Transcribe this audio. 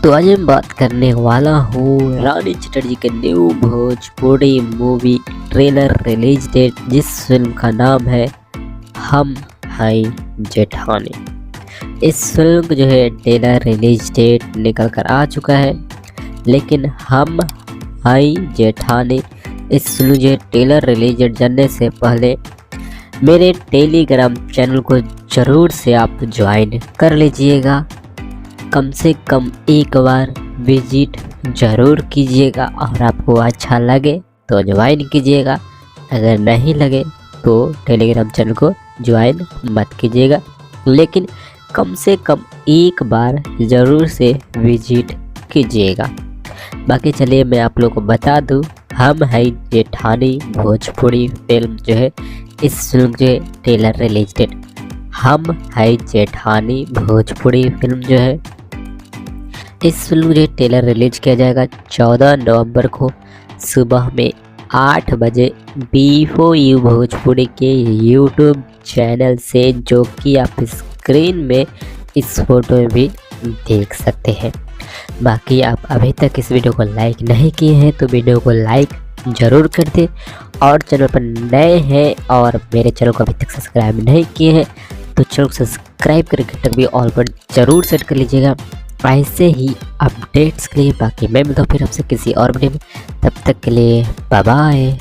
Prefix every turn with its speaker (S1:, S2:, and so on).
S1: तो आज मैं बात करने वाला हूँ रानी चटर्जी के new Bhojpuri movie trailer release date, जिस फिल्म का नाम है हम हैं जेठानी। इस फिल्म का जो है ट्रेलर रिलीज डेट निकल कर आ चुका है, लेकिन हम हैं जेठानी इस फिल्म जो है ट्रेलर रिलीज डेट जानने से पहले मेरे टेलीग्राम चैनल को ज़रूर से आप ज्वाइन कर लीजिएगा। कम से कम एक बार विजिट ज़रूर कीजिएगा और आपको अच्छा लगे तो ज्वाइन कीजिएगा, अगर नहीं लगे तो टेलीग्राम चैनल को ज्वाइन मत कीजिएगा, लेकिन कम से कम एक बार ज़रूर से विजिट कीजिएगा। बाकी चलिए मैं आप लोगों को बता दूं, हम हैं जेठानी भोजपुरी फिल्म जो है, इस फिल्म जो है ट्रेलर रिलीज डेट हम हैं जेठानी भोजपुरी फिल्म जो है, इस फिल्म जो ट्रेलर रिलीज किया जाएगा 14 नवंबर को सुबह में 8 बजे B4U भोजपुरी के यूट्यूब चैनल से, जो कि आप स्क्रीन में इस फोटो में भी देख सकते हैं। बाकी आप अभी तक इस वीडियो को लाइक नहीं किए हैं तो वीडियो को लाइक ज़रूर कर दें, और चैनल पर नए हैं और मेरे चैनल को अभी तक सब्सक्राइब नहीं किए हैं तो चैनल को सब्सक्राइब करके घंटा भी ऑल पर ज़रूर सेट कर लीजिएगा ऐसे ही अपडेट्स के लिए। बाकी मैं मिलता हूँ फिर आपसे किसी और वीडियो में, तब तक के लिए बाय बाय।